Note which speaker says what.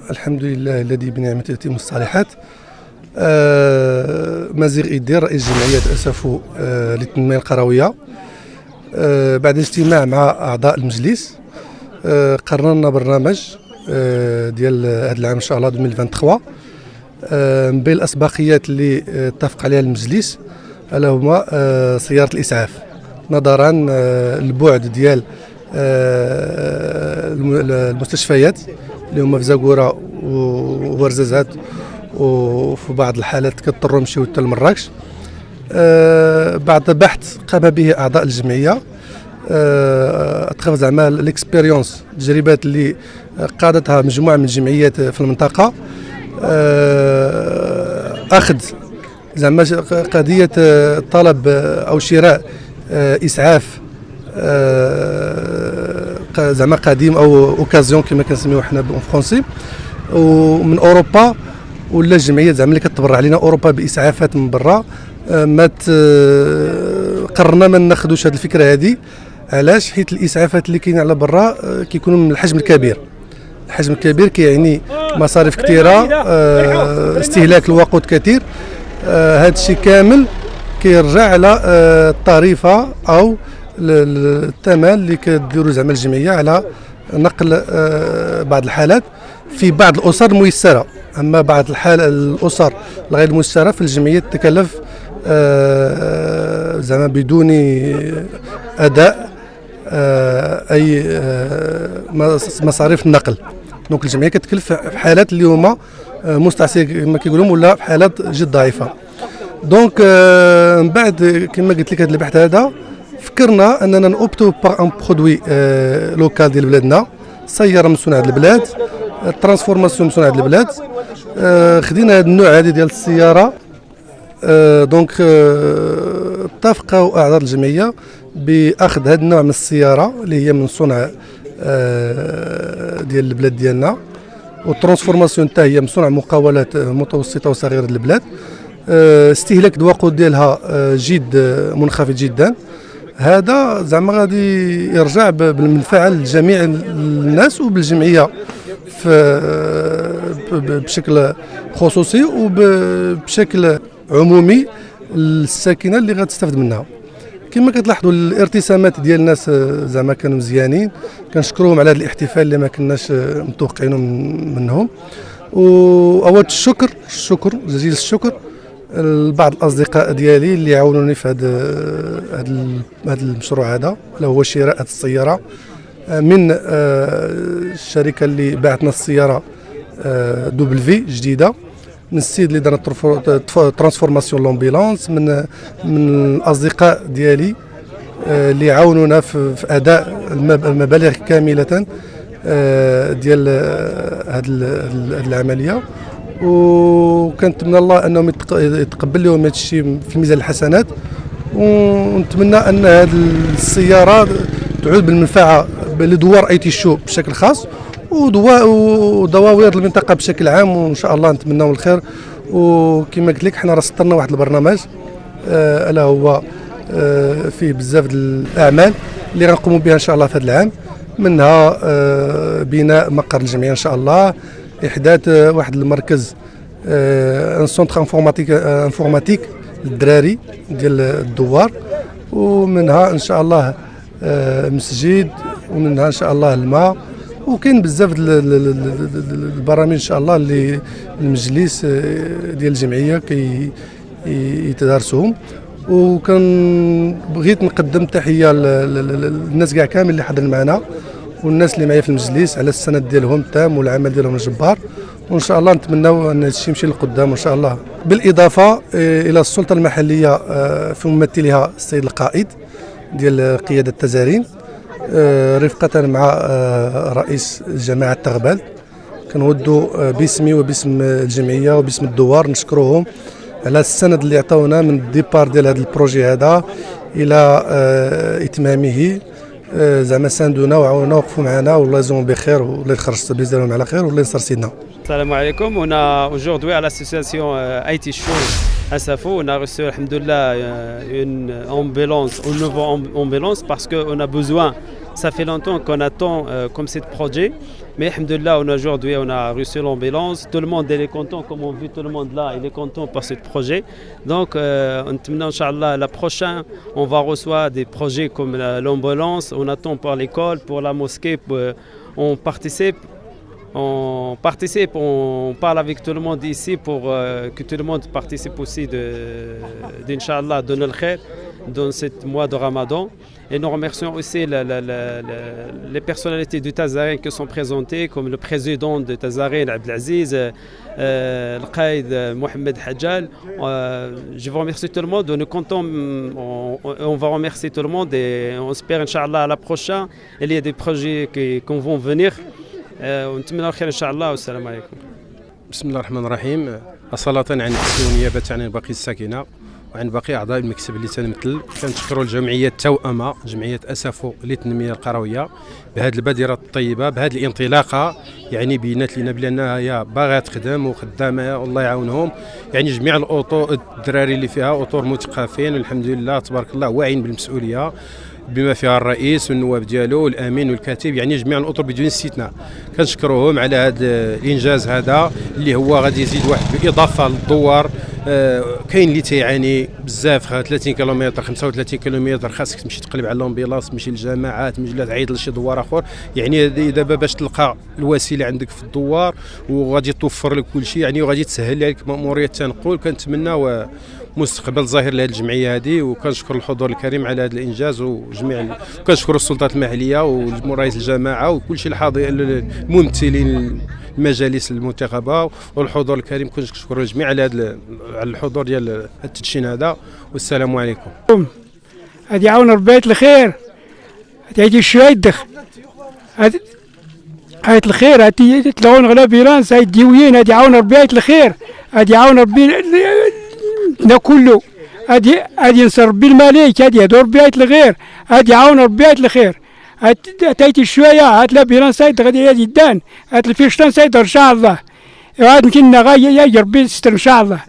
Speaker 1: الحمد لله الذي بنعمته تتم الصالحات. مازيغ إيدير رئيس جمعية أسفو للتنمية القروية، بعد اجتماع مع أعضاء المجلس قررنا برنامج ديال هذا العام إن شاء الله 2023. من بين الأسبقيات اللي اتفق عليها المجلس ألا هما سيارة الإسعاف، نظرا البعد ديال المستشفيات اللي هما في زاكورة وورزازات، وفي بعض الحالات كيضطروا يمشيو حتى لمراكش. بعد بحث قام به أعضاء الجمعية، اتخذ زعما الاكسبيريونس، التجربات اللي قادتها مجموعة من الجمعيات في المنطقة، أخذ زعما قضية طلب أو شراء إسعاف زعما قديم أو اوكازيون كما كنسميوه حنا بالفرنسي، ومن أوروبا، ولا الجمعيات زعما اللي كتبرع علينا أوروبا بإسعافات من برا. قررنا ما ناخذوش هذه الفكرة هذه. علاش؟ حيت الإسعافات اللي كاينين على برا كيكونوا من الحجم الكبير. الحجم الكبير كيعني مصاريف كثيرة، استهلاك الوقود كثير. هذا الشيء كامل كيرجع على الطريفة أو الثمن اللي كديروا زعما الجمعية على نقل بعض الحالات في بعض الأسر الميسرة. أما بعض الأسر الغير ميسرة في الجمعية تتكلف زعما بدون أداء أي مصاريف النقل. دونك الجمعية كتكلف في حالات اللي هما مستعصية كما كيقولوا، ولا في حالات جد ضعيفة. دونك من بعد كما قلت لك هذا البحث هذا فكرنا اننا نوبتو باغ ان برودوي لوكال ديال بلادنا، سياره من صنع البلاد، ترانسفورماسيون من صنع البلاد. خدينا هذا النوع هذه ديال السياره. دونك اتفقوا اعضاء الجمعيه باخذ هذا النوع من السياره اللي هي من صنع ديال البلاد ديالنا، والترانسفورماسيون حتى هي من صنع مقاولات متوسطه وصغيره البلاد. استهلاك الوقود ديالها جد منخفض جدا. هذا زعما غادي يرجع بالمنفعه لجميع الناس وبالجمعيه بشكل خصوصي وبشكل عمومي الساكنه اللي غتستافد منها. كما كتلاحظوا الارتسامات ديال الناس زعما كانوا مزيانين، كنشكروهم على هذا الاحتفال اللي ما كناش متوقعينه منهم. واود الشكر جزيل الشكر لبعض الاصدقاء ديالي اللي عاونوني في هذا المشروع هذا، اللي هو شراء هذه السياره من الشركه اللي باعتنا السياره دبلفي جديده، من السيد اللي دار ترانسفورماسيون لومبيلونس، من الاصدقاء ديالي اللي عاونونا في اداء المبالغ كامله ديال هذه العمليه، وكنتمنى الله انهم يتقبل لهم هذا الشيء في ميزان الحسنات، ونتمنى ان هذه السياره تعود بالمنفعه لدوار ايتي شو بشكل خاص ودواوير المنطقه بشكل عام، وان شاء الله نتمناو الخير. وكما قلت لك حنا راه سطرنا واحد البرنامج الا هو فيه بزاف ديال الاعمال اللي غنقوموا بها ان شاء الله في هذا العام، منها بناء مقر الجمعيه ان شاء الله، احداث واحد المركز ان سونتر انفورماتيك للدراري ديال الدوار، ومنها ان شاء الله مسجد، ومنها ان شاء الله الماء، وكاين بزاف البرامج ان شاء الله اللي المجلس ديال الجمعيه يتدارسهم. وكان بغيت نقدم تحيه للناس كاع كامل اللي حضروا معنا، والناس اللي معايا في المجلس على السند ديالهم التام والعمل ديالهم الجبار، وان شاء الله نتمناو ان هذا الشيء يمشي للقدام ان شاء الله. بالاضافه الى السلطه المحليه في ممثلها السيد القائد ديال قياده التزارين رفقه مع رئيس جماعه تغبال، كنودوا باسمي وباسم الجمعيه وباسم الدوار نشكروهم على السند اللي عطاونا من الديبار ديال هذا البروجي هذا الى اتمامه، زعما ساندونا وعاونونا وقفوا معنا، والله يجزاهم بخير والله يخرج السبيل ديالهم على خير والله ينصر سيدنا.
Speaker 2: Salam alaikum. On a aujourd'hui à l'association IT Show à Safo, on a reçu alhamdoulilah une ambulance, une nouvelle ambulance parce qu'on a besoin, ça fait longtemps qu'on attend comme ce projet, mais alhamdoulilah aujourd'hui on a reçu l'ambulance, tout le monde est content, comme on vit tout le monde là, il est content par ce projet. Donc Inch'Allah la prochaine on va recevoir des projets comme l'ambulance, on attend pour l'école, pour la mosquée, on participe, on parle avec tout le monde ici pour que tout le monde participe aussi d'Inch'Allah, de notre khair dans ce mois de Ramadan. Et nous remercions aussi les personnalités du Tazarin qui sont présentées, comme le président de Tazarin, Abdelaziz, le Qaïd Mohamed Hadjal. Je vous remercie tout le monde. On est content, on va remercier tout le monde et on espère Inch'Allah à la prochaine. Il y a des projets qui vont venir. ونتمنى الخير ان شاء الله والسلام عليكم.
Speaker 3: بسم الله الرحمن الرحيم. أصالة عن نفسي ونيابة عن باقي الساكنة وعن باقي أعضاء المكتب اللي تنمثل، كنشكروا الجمعية التوأمة جمعية أسافو للتنمية القروية بهذه البادرة الطيبة، بهذه الانطلاقة، يعني بينات لنا بأنها هي باغية تخدم وخدامة والله يعاونهم، يعني جميع الدراري اللي فيها أطور مثقفين والحمد لله تبارك الله واعين بالمسؤولية، بما فيها الرئيس والنواب ديالو والامين والكاتب، يعني جميع الاطر بدون استثناء. كنشكروهم على هذا الانجاز هذا اللي هو غادي يزيد واحد بالاضافه للدوار. كاين اللي تيعاني بزاف 30 كيلومتر 35 كيلومتر خاصك تمشي تقلب على الامبيلاص، تمشي للجامعات، تمشي تعيط لشي دوار اخر، يعني دابا باش تلقى الوسيله عندك في الدوار وغادي توفر لك كل شيء، يعني وغادي تسهل عليك ماموريه التنقل. كنتمنى مستقبل ظاهر لهذه الجمعيه هذه، وكنشكر الحضور الكريم على هذا الانجاز، وجميع وكنشكر السلطات المحليه ورئيس الجماعه وكل شيء الممثلين المجالس المنتخبه والحضور الكريم. كنشكر الجميع على هذا الحضور ديال التدشين هذا، والسلام عليكم.
Speaker 4: هذه يعاون ربي الخير، هذه شويه دخ هذه الخير، هذه تلون غلا بيرانس، هذه ديويين، هذه يعاون ربي الخير، هذه يعاون ربي كله، هذه ينصر ربي الملك، هذه يدور بيت الغير، هذه يعاون ربي الخير. هاتيتي شويه، هات لابيران سايد غادي يدان، هات الفيشتان سايد ان شاء الله، هاد يمكن غاية يا ربي يستر ان شاء الله.